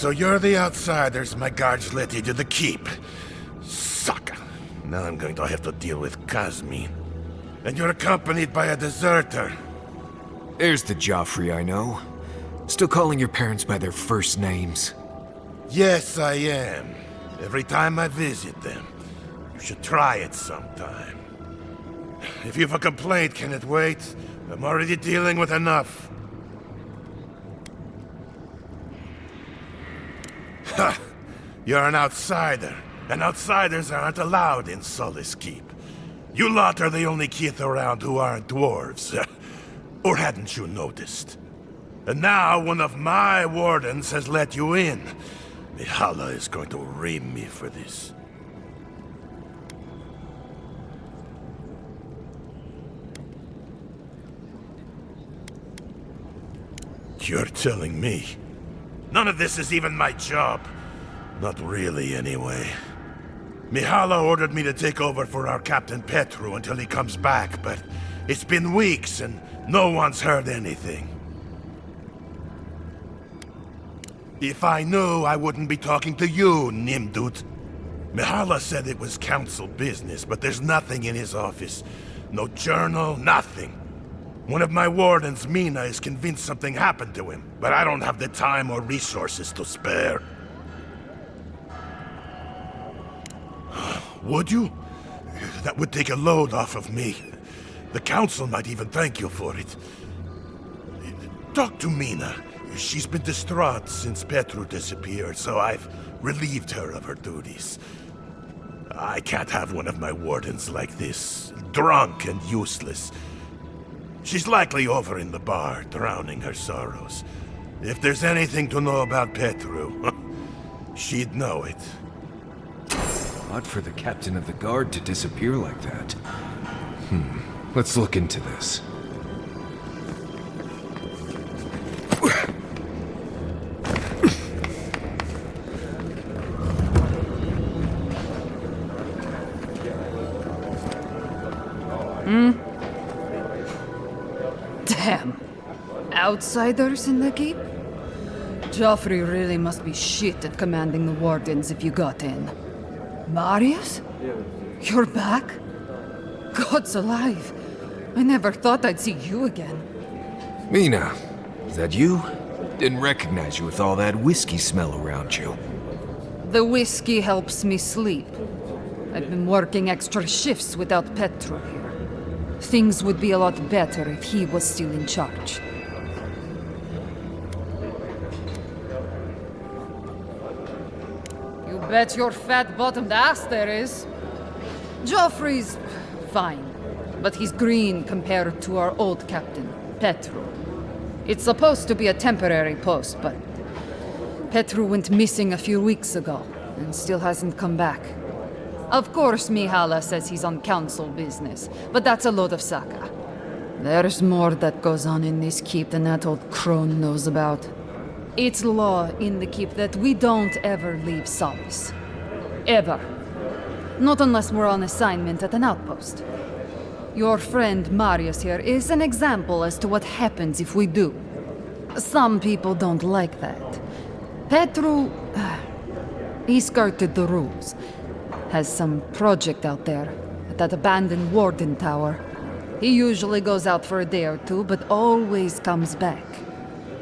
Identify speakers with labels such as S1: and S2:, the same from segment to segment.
S1: So you're the outsiders my guards let into the keep. Sucker. Now I'm going to have to deal with Kazmin. And you're accompanied by a deserter.
S2: There's the Joffrey I know. Still calling your parents by their first names.
S1: Yes, I am. Every time I visit them. You should try it sometime. If you've a complaint, can it wait? I'm already dealing with enough. Ha! You're an outsider, and outsiders aren't allowed in Sully's Keep. You lot are the only kith around who aren't dwarves. Or hadn't you noticed? And now one of my wardens has let you in. Mihala is going to ream me for this. You're telling me? None of this is even my job. Not really, anyway. Mihala ordered me to take over for our Captain Petru until he comes back, but it's been weeks and no one's heard anything. If I knew, I wouldn't be talking to you, Nimdut. Mihala said it was council business, but there's nothing in his office. No journal, nothing. One of my wardens, Mina, is convinced something happened to him, but I don't have the time or resources to spare. Would you? That would take a load off of me. The council might even thank you for it. Talk to Mina. She's been distraught since Petru disappeared, so I've relieved her of her duties. I can't have one of my wardens like this, drunk and useless. She's likely over in the bar, drowning her sorrows. If there's anything to know about Petru, she'd know it.
S2: Odd for the captain of the guard to disappear like that. Let's look into this.
S3: Damn. Outsiders in the keep? Joffrey really must be shit at commanding the wardens if you got in. Marius? You're back? God's alive. I never thought I'd see you again.
S2: Mina, is that you? Didn't recognize you with all that whiskey smell around you.
S3: The whiskey helps me sleep. I've been working extra shifts without Petru here. Things would be a lot better if he was still in charge. You bet your fat-bottomed ass there is. Joffrey's fine, but he's green compared to our old captain, Petru. It's supposed to be a temporary post, but Petru went missing a few weeks ago and still hasn't come back. Of course, Mihala says he's on council business, but that's a load of saka. There's more that goes on in this keep than that old crone knows about. It's law in the keep that we don't ever leave Solace. Ever. Not unless we're on assignment at an outpost. Your friend Marius here is an example as to what happens if we do. Some people don't like that. Petru... he skirted the rules. Has some project out there, at that abandoned warden tower. He usually goes out for a day or two, but always comes back.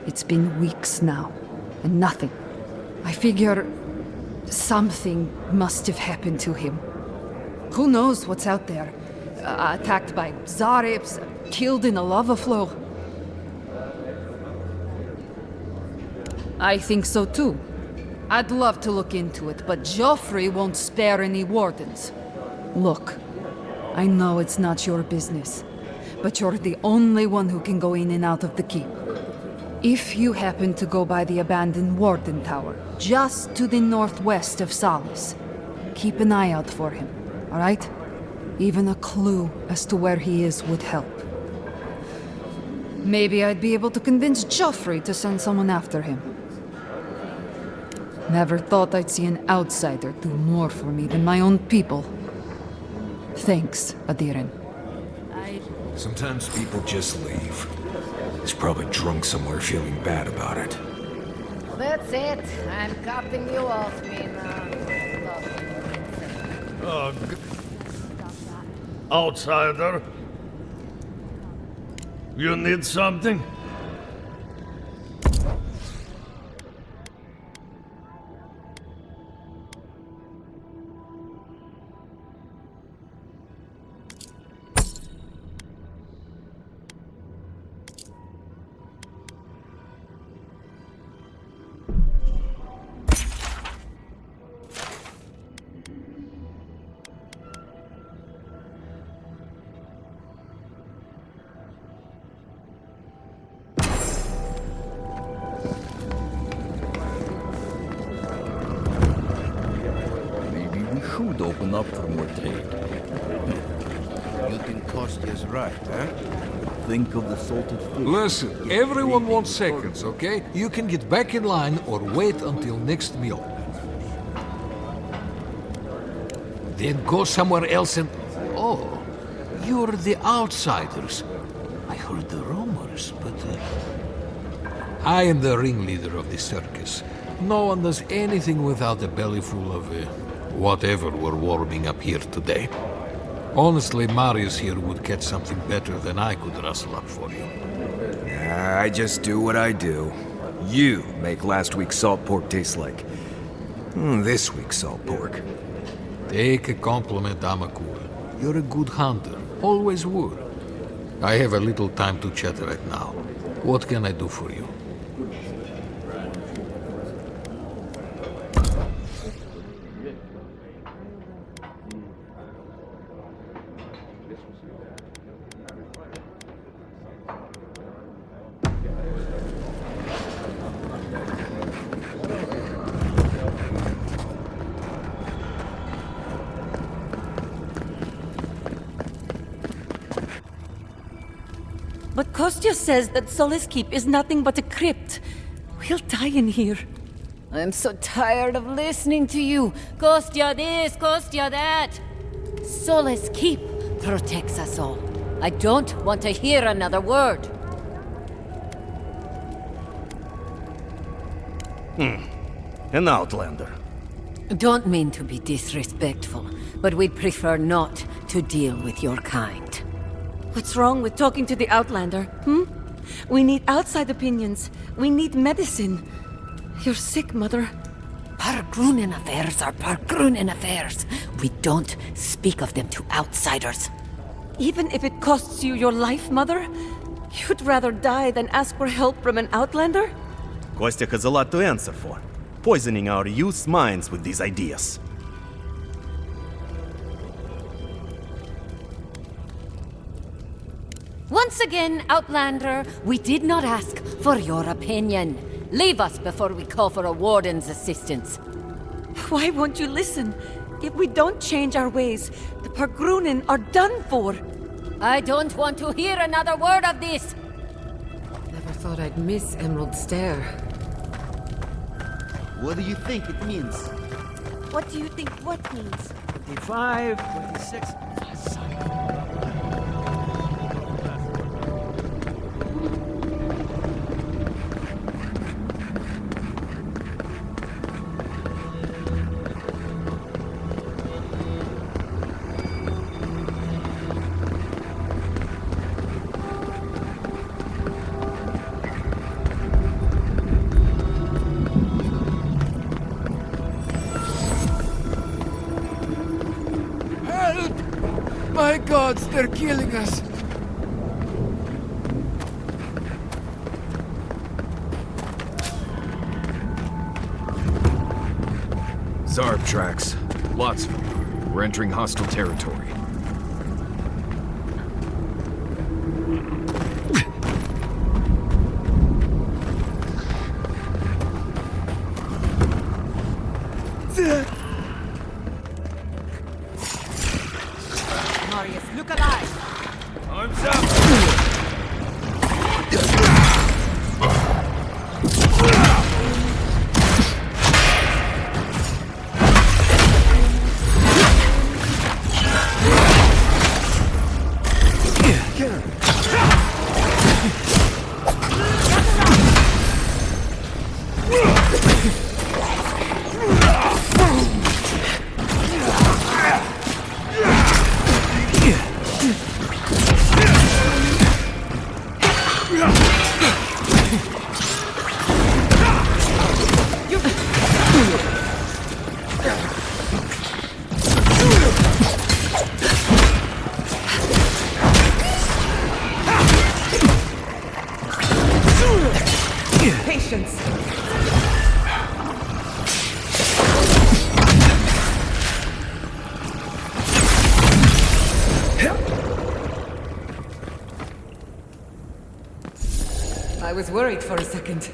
S3: It's been weeks now, and nothing. I figure something must have happened to him. Who knows what's out there? Attacked by Zarips, killed in a lava flow. I think so too. I'd love to look into it, but Joffrey won't spare any wardens. Look, I know it's not your business, but you're the only one who can go in and out of the keep. If you happen to go by the abandoned warden tower, just to the northwest of Solace, keep an eye out for him, all right? Even a clue as to where he is would help. Maybe I'd be able to convince Joffrey to send someone after him. Never thought I'd see an outsider do more for me than my own people. Thanks, Aedyr.
S2: Sometimes people just leave. He's probably drunk somewhere feeling bad about it.
S4: That's it. I'm cutting you off, Mina.
S5: Ugh. Outsider. You need something?
S6: Should open up for more trade.
S7: You think Kostya's right, huh?
S6: Think of the salted fish.
S8: Listen, everyone wants seconds, okay? You can get back in line or wait until next meal. Then go somewhere else and... Oh, you're the outsiders. I heard the rumors, but... I am the ringleader of the circus. No one does anything without a belly full of... whatever we're warming up here today. Honestly, Marius here would catch something better than I could rustle up for you.
S2: I just do what I do. You make last week's salt pork taste like this week's salt pork.
S8: Take a compliment, Amakura. You're a good hunter. Always were. I have a little time to chat right now. What can I do for you?
S9: But Kostya says that Solace Keep is nothing but a crypt. We'll die in here.
S4: I'm so tired of listening to you. Kostya this, Kostya that. Solace Keep protects us all. I don't want to hear another word.
S6: An outlander.
S4: Don't mean to be disrespectful, but we'd prefer not to deal with your kind.
S9: What's wrong with talking to the Outlander, We need outside opinions. We need medicine. You're sick, Mother.
S4: Pargrunen affairs are Pargrunen affairs. We don't speak of them to outsiders.
S9: Even if it costs you your life, Mother? You'd rather die than ask for help from an Outlander?
S6: Kostya has a lot to answer for. Poisoning our youth's minds with these ideas.
S4: Once again, Outlander, we did not ask for your opinion. Leave us before we call for a warden's assistance.
S9: Why won't you listen? If we don't change our ways, the Pargrunen are done for.
S4: I don't want to hear another word of this.
S3: Never thought I'd miss Emerald Stair.
S7: What do you think it means?
S9: What do you think what means?
S6: 25, 26...
S8: My gods, they're killing us!
S2: Zarb tracks. Lots of them. We're entering hostile territory.
S4: Marius, look alive!
S5: Arms up!
S9: patience. I was worried for a second.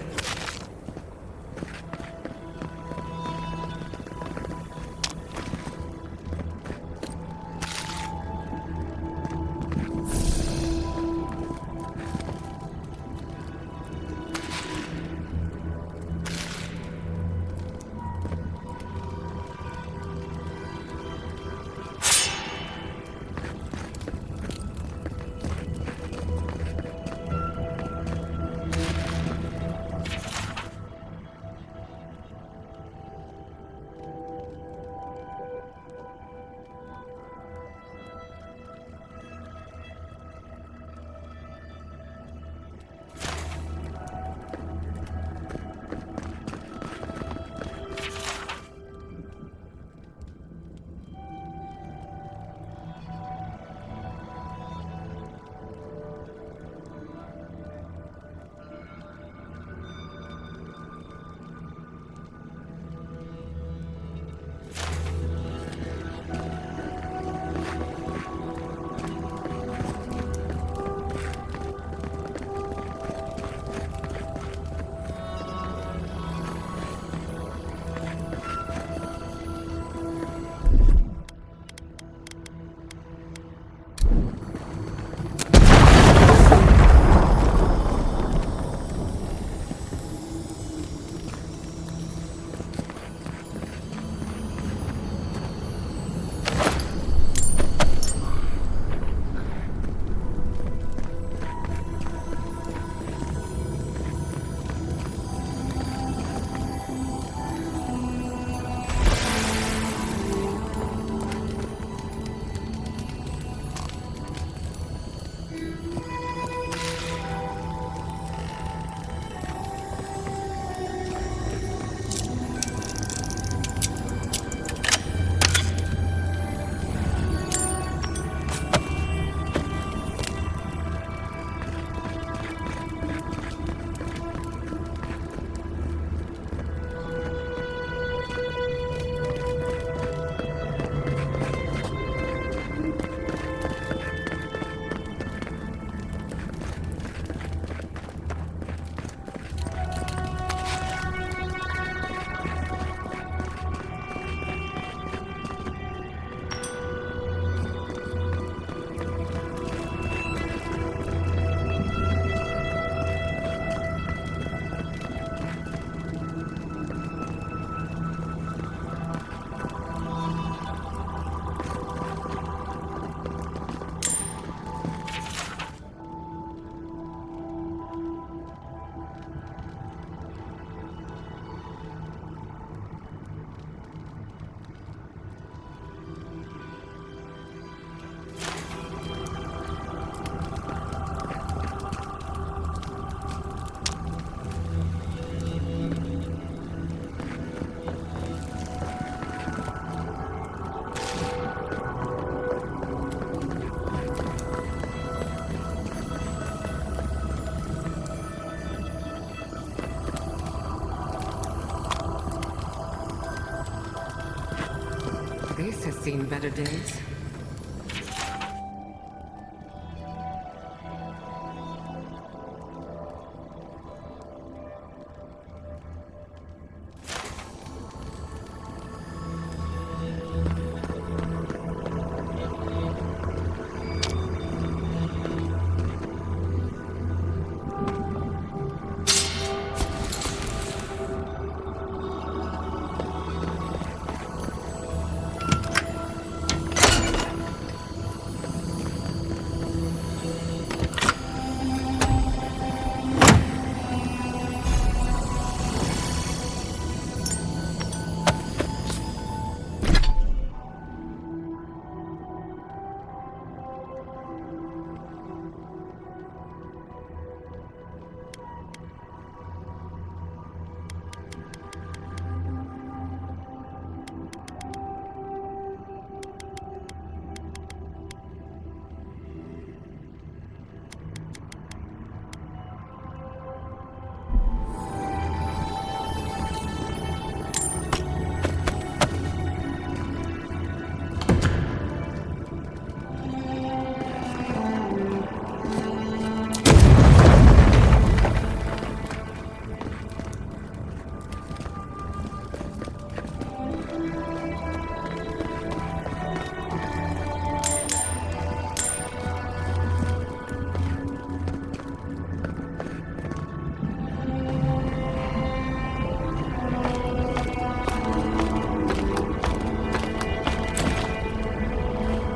S9: This has seen better days.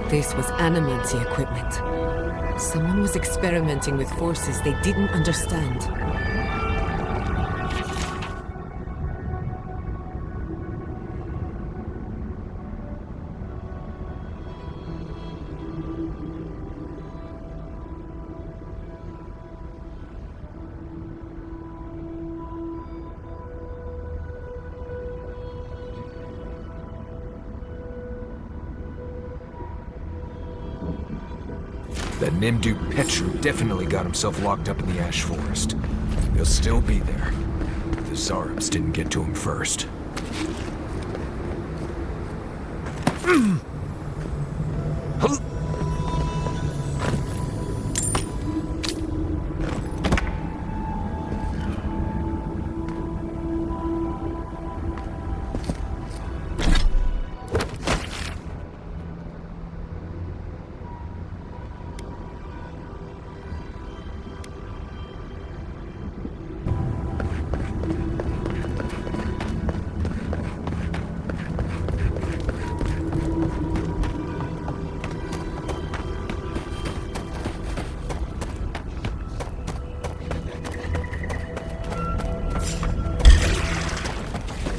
S9: This was animancy equipment. Someone was experimenting with forces they didn't understand.
S2: That Nimdu Petru definitely got himself locked up in the ash forest. He'll still be there. The Zarabs didn't get to him first.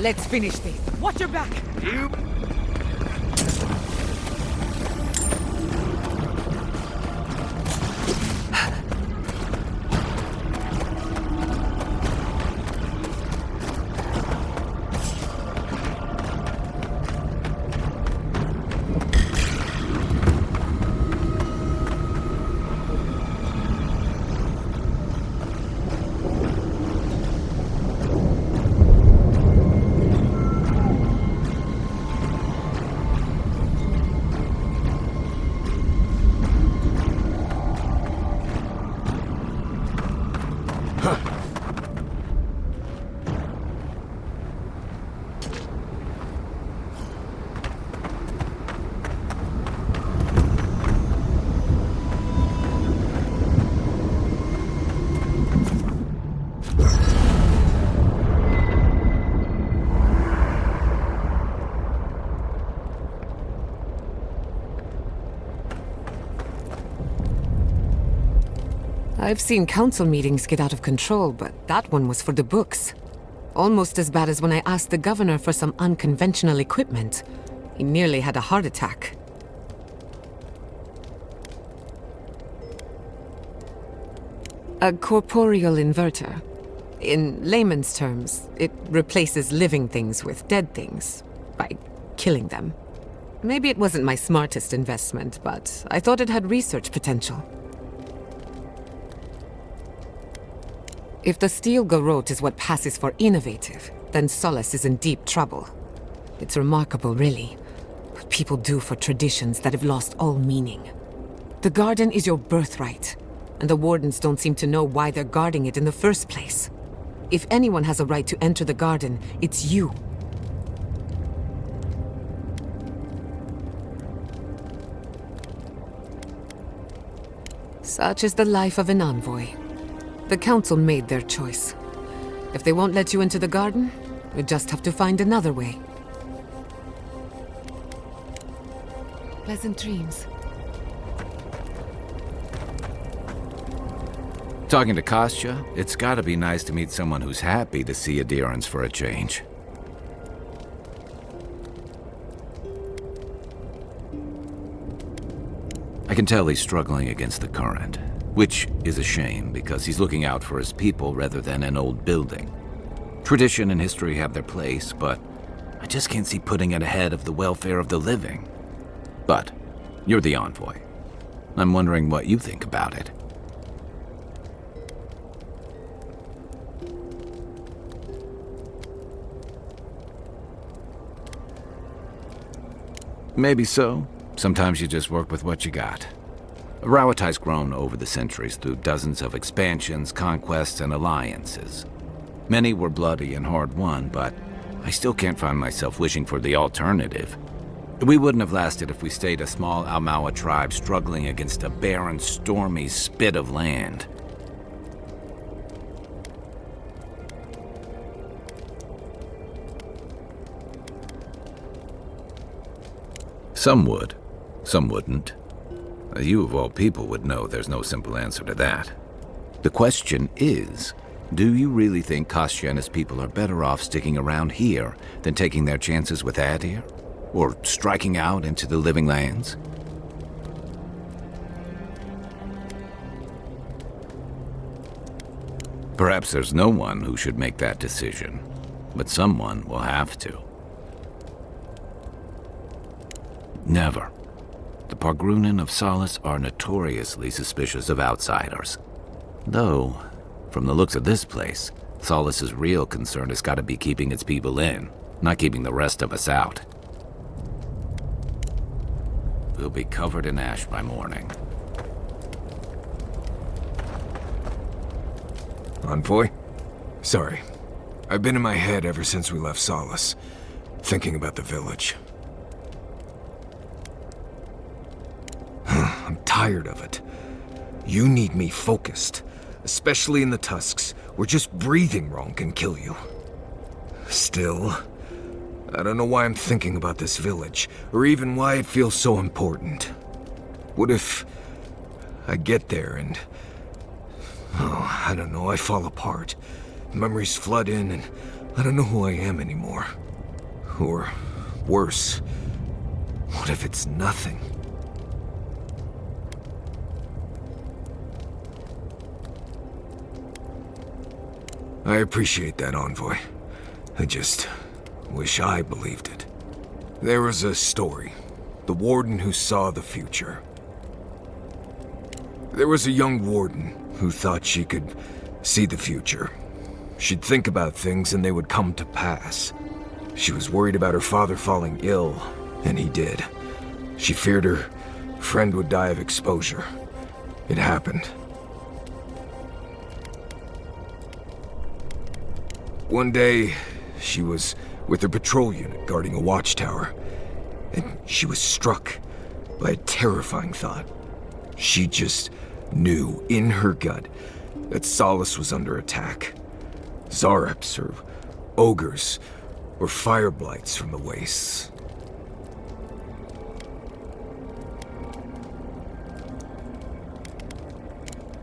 S9: Let's finish this. Watch your back! I've seen council meetings get out of control, but that one was for the books. Almost as bad as when I asked the governor for some unconventional equipment. He nearly had a heart attack. A corporeal inverter. In layman's terms, it replaces living things with dead things, by killing them. Maybe it wasn't my smartest investment, but I thought it had research potential. If the steel garrote is what passes for innovative, then Solace is in deep trouble. It's remarkable, really, what people do for traditions that have lost all meaning. The garden is your birthright, and the wardens don't seem to know why they're guarding it in the first place. If anyone has a right to enter the garden, it's you. Such is the life of an envoy. The council made their choice. If they won't let you into the garden, we just have to find another way. Pleasant dreams.
S10: Talking to Kostya, it's gotta be nice to meet someone who's happy to see adherence for a change. I can tell he's struggling against the current, which is a shame because he's looking out for his people rather than an old building. Tradition and history have their place, but I just can't see putting it ahead of the welfare of the living. But you're the envoy. I'm wondering what you think about it. Maybe so. Sometimes you just work with what you got. Rawatai's grown over the centuries through dozens of expansions, conquests, and alliances. Many were bloody and hard-won, but I still can't find myself wishing for the alternative. We wouldn't have lasted if we stayed a small Almawa tribe struggling against a barren, stormy spit of land. Some would. Some wouldn't. You of all people would know there's no simple answer to that. The question is, do you really think Kostya and his people are better off sticking around here than taking their chances with Aedyr? Or striking out into the living lands? Perhaps there's no one who should make that decision, but someone will have to. Never. The Pargrunen of Solace are notoriously suspicious of outsiders. Though, from the looks of this place, Solace's real concern has got to be keeping its people in, not keeping the rest of us out. We'll be covered in ash by morning.
S2: Envoy? Sorry. I've been in my head ever since we left Solace, thinking about the village. I'm tired of it. You need me focused, especially in the tusks, where just breathing wrong can kill you. Still, I don't know why I'm thinking about this village, or even why it feels so important. What if I get there and... oh, I don't know, I fall apart. Memories flood in and I don't know who I am anymore. Or worse, what if it's nothing? I appreciate that, Envoy. I just wish I believed it. There was a story. The warden who saw the future. There was a young warden who thought she could see the future. She'd think about things and they would come to pass. She was worried about her father falling ill, and he did. She feared her friend would die of exposure. It happened. One day, she was with her patrol unit guarding a watchtower, and she was struck by a terrifying thought. She just knew in her gut that Solace was under attack. Zareps or ogres or fire blights from the wastes.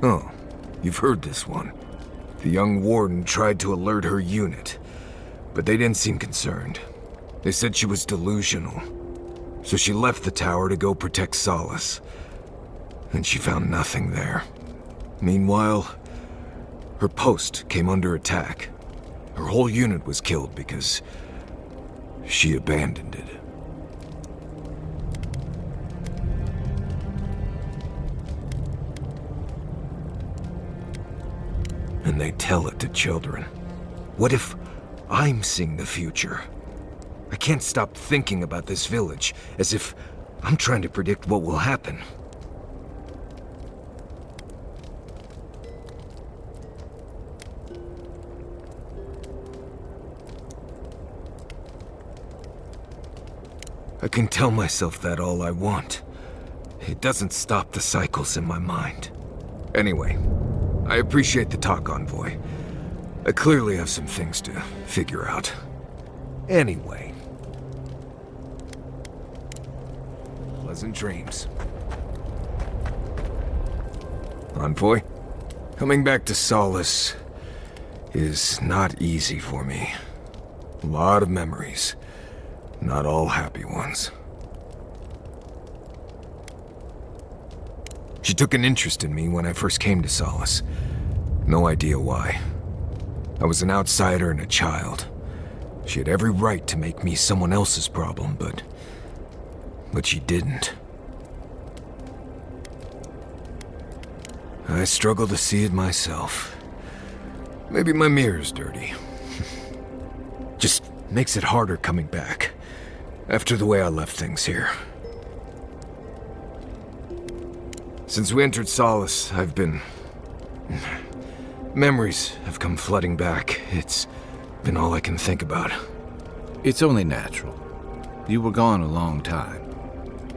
S2: Oh, you've heard this one. The young warden tried to alert her unit, but they didn't seem concerned. They said she was delusional, so she left the tower to go protect Solace. And she found nothing there. Meanwhile, her post came under attack. Her whole unit was killed because she abandoned it. And they tell it to children. What if I'm seeing the future? I can't stop thinking about this village, as if I'm trying to predict what will happen. I can tell myself that all I want. It doesn't stop the cycles in my mind. Anyway, I appreciate the talk, Envoy. I clearly have some things to figure out. Anyway. Pleasant dreams. Envoy, coming back to Solace is not easy for me. A lot of memories. Not all happy ones. She took an interest in me when I first came to Solace. No idea why. I was an outsider and a child. She had every right to make me someone else's problem, but she didn't. I struggle to see it myself. Maybe my mirror's dirty. Just makes it harder coming back, after the way I left things here. Since we entered Solace, I've been... memories have come flooding back. It's been all I can think about.
S10: It's only natural. You were gone a long time.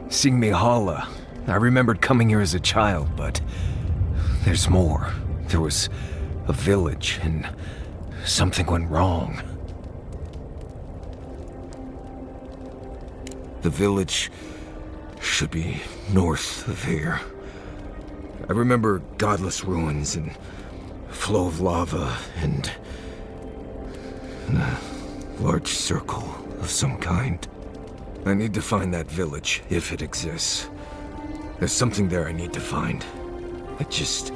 S2: Seeing Mihala, I remembered coming here as a child, but there's more. There was a village, and something went wrong. The village Should be north of here. I remember godless ruins and a flow of lava and a large circle of some kind. I need to find that village, if it exists. There's something there I need to find. I just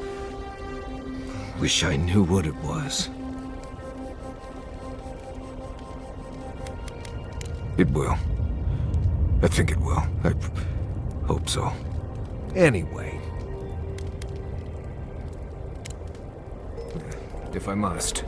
S2: wish I knew what it was. It will. I think it will. I hope so. Anyway. If I must.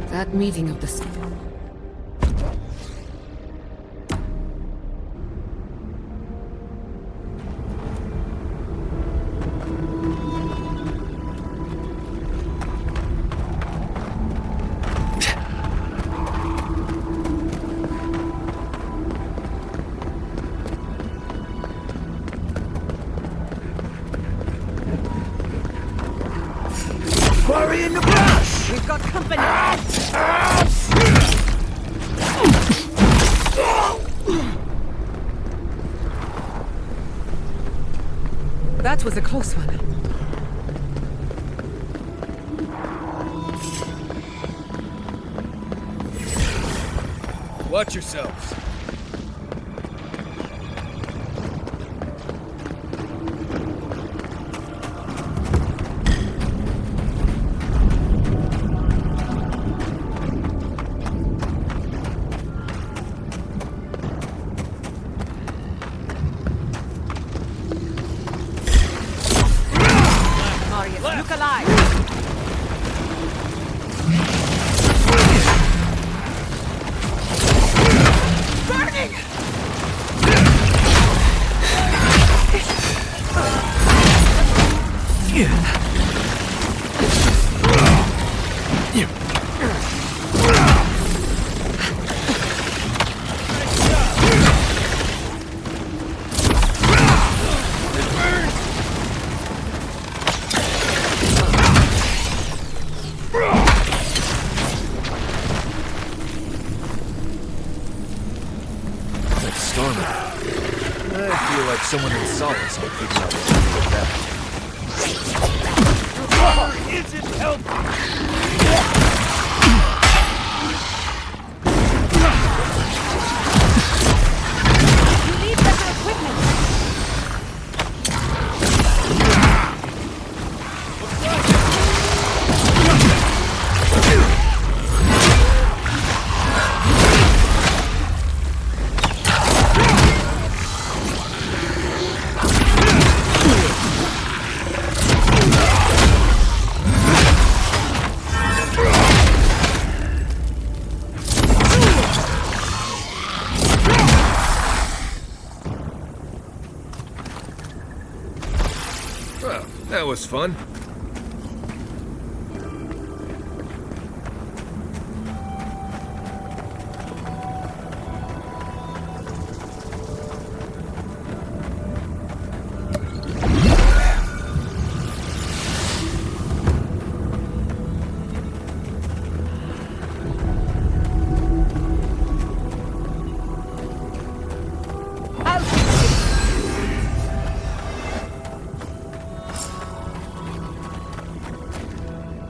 S9: That meeting of the...
S7: Quarry in the brush!
S9: We've got company! That was a close one.
S2: Watch yourselves.
S9: Look alive! Burning!
S2: Someone in Solace will figure out what to do with that.
S5: Your power isn't helping!
S4: You need better equipment!
S2: That was fun.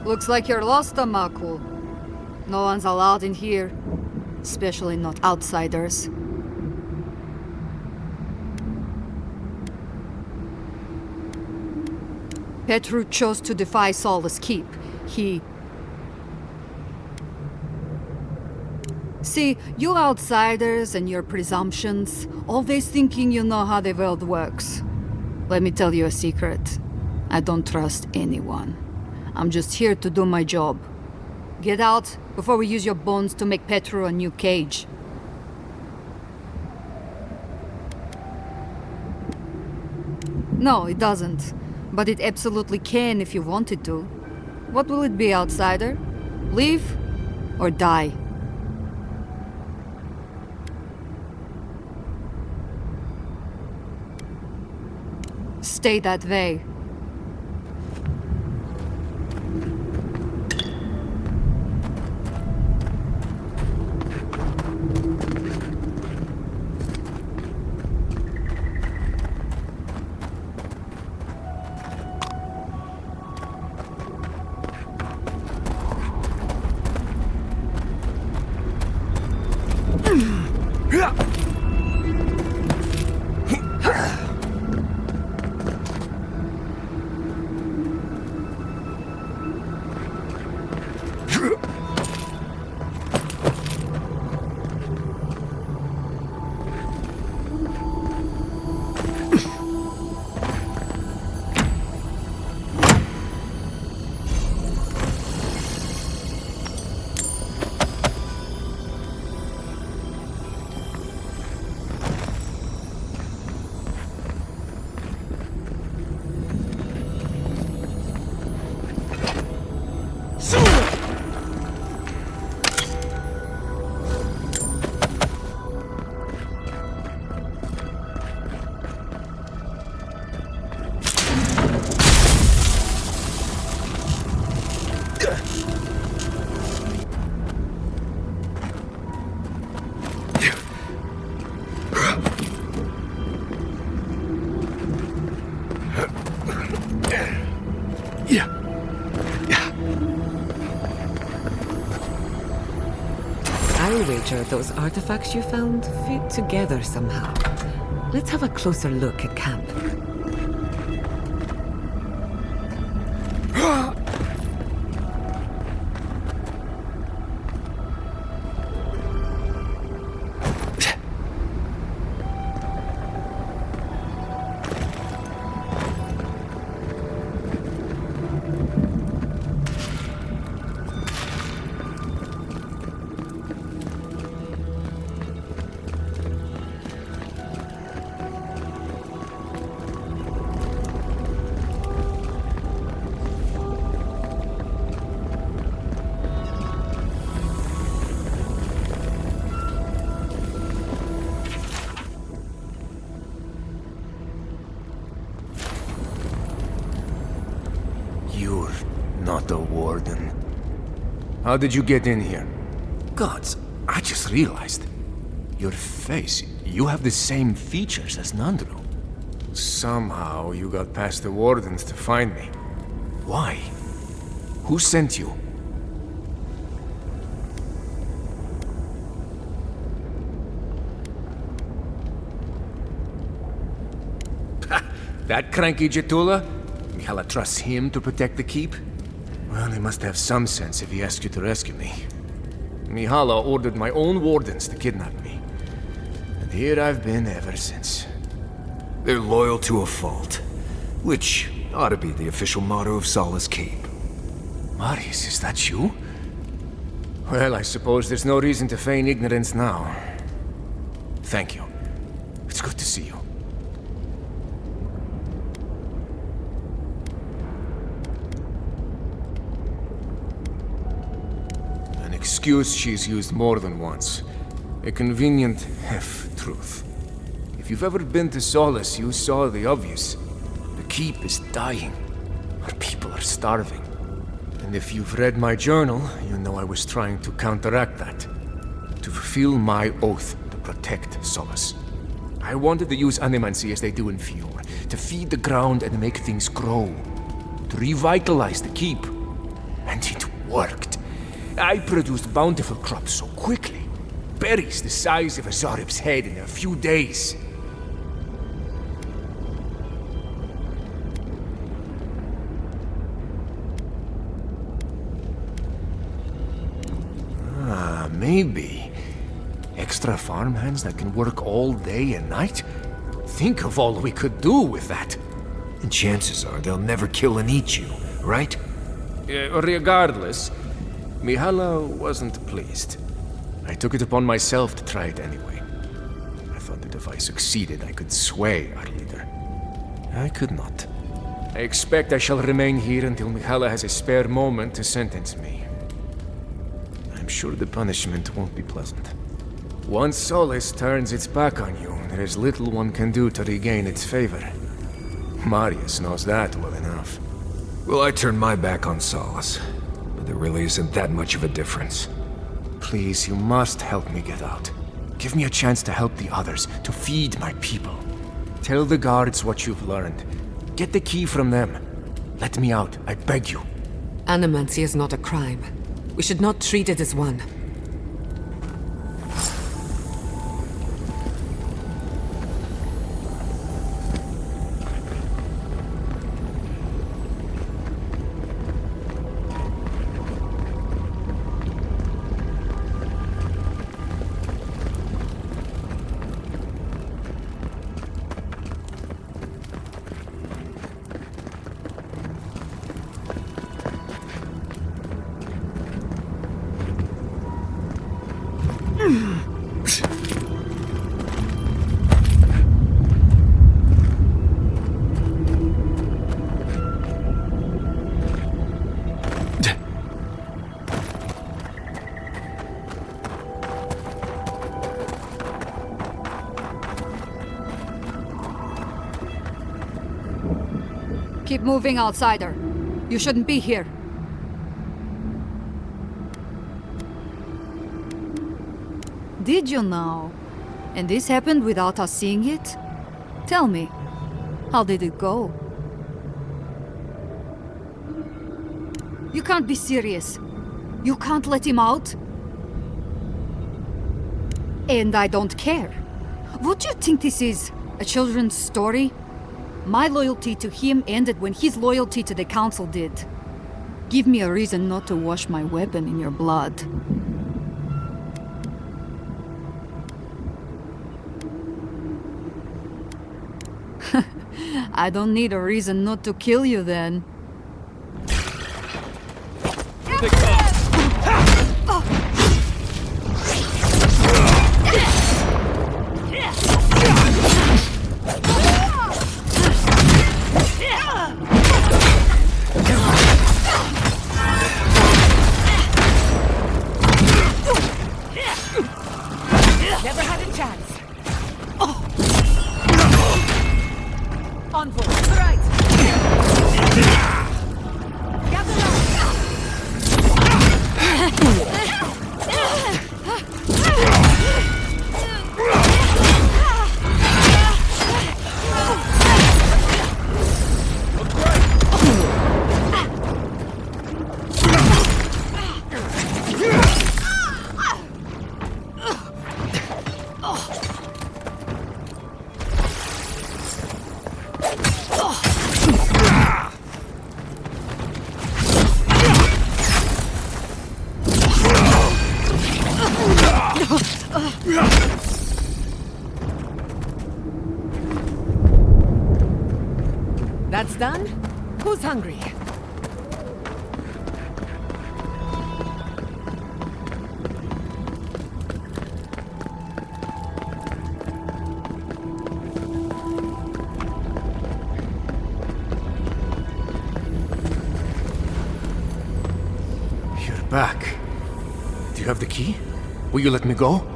S3: Looks like you're lost, Amaku. No one's allowed in here. Especially not outsiders. Petru chose to defy Solace Keep. He See, you outsiders and your presumptions, always thinking you know how the world works. Let me tell you a secret. I don't trust anyone. I'm just here to do my job. Get out before we use your bones to make Petro a new cage. No, it doesn't. But it absolutely can if you wanted to. What will it be, outsider? Leave or die? Stay that way.
S9: I wager those artifacts you found fit together somehow. Let's have a closer look at camp.
S2: You're not a warden. How did you get in here? Gods, I just realized. Your face, you have the same features as Nandro. Somehow you got past the wardens to find me. Why? Who sent you? That cranky Jetula? Mihala trusts him to protect the keep? Well, he must have some sense if he asked you to rescue me. Mihala ordered my own wardens to kidnap me. And here I've been ever since. They're loyal to a fault, which ought to be the official motto of Solace Keep.
S11: Marius, is that you? Well, I suppose there's no reason to feign ignorance now. Thank you. It's good to see you. An excuse she's used more than once. A convenient half-truth. If you've ever been to Solace, you saw the obvious. The keep is dying. Our people are starving. And if you've read my journal, you know I was trying to counteract that. To fulfill my oath to protect Solace. I wanted to use animancy as they do in Fior, to feed the ground and make things grow. To revitalize the keep. And it worked. I produced bountiful crops so quickly. Berries the size of a Zarib's head in a few days. Maybe. extra farmhands that can work all day and night? Think of all we could do with that.
S2: And chances are they'll never kill and eat you, right?
S11: Regardless, Mihala wasn't pleased. I took it upon myself to try it anyway. I thought that if I succeeded, I could sway our leader. I could not. I expect I shall remain here until Mihala has a spare moment to sentence me. I'm sure the punishment won't be pleasant. Once Solace turns its back on you, there is little one can do to regain its favor. Marius knows that well enough.
S2: Well, I turned my back on Solace, but there really isn't that much of a difference.
S11: Please, you must help me get out. Give me a chance to help the others, to feed my people. Tell the guards what you've learned. Get the key from them. Let me out, I beg you.
S9: Animancy is not a crime. We should not treat it as one.
S3: Keep moving, outsider. You shouldn't be here. Did you know? And this happened without us seeing it? Tell me, how did it go? You can't be serious. You can't let him out? And I don't care. What do you think this is? A children's story? My loyalty to him ended when his loyalty to the Council did. Give me a reason not to wash my weapon in your blood. I don't need a reason not to kill you then.
S9: Never had a chance. Envoy, right. Gather That's done? Who's hungry?
S11: You're back. Do you have the key? Will you let me go?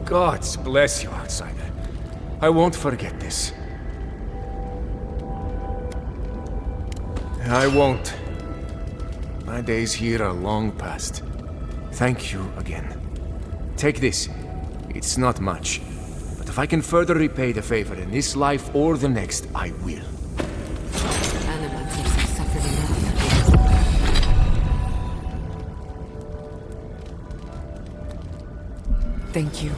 S11: God bless you, outsider. I won't forget this. I won't. My days here are long past. Thank you again. Take this. It's not much. But if I can further repay the favor in this life or the next, I will.
S9: Animancy has suffered enough. Thank you.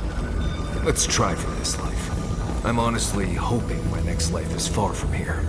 S2: Let's try for this life. I'm honestly hoping my next life is far from here.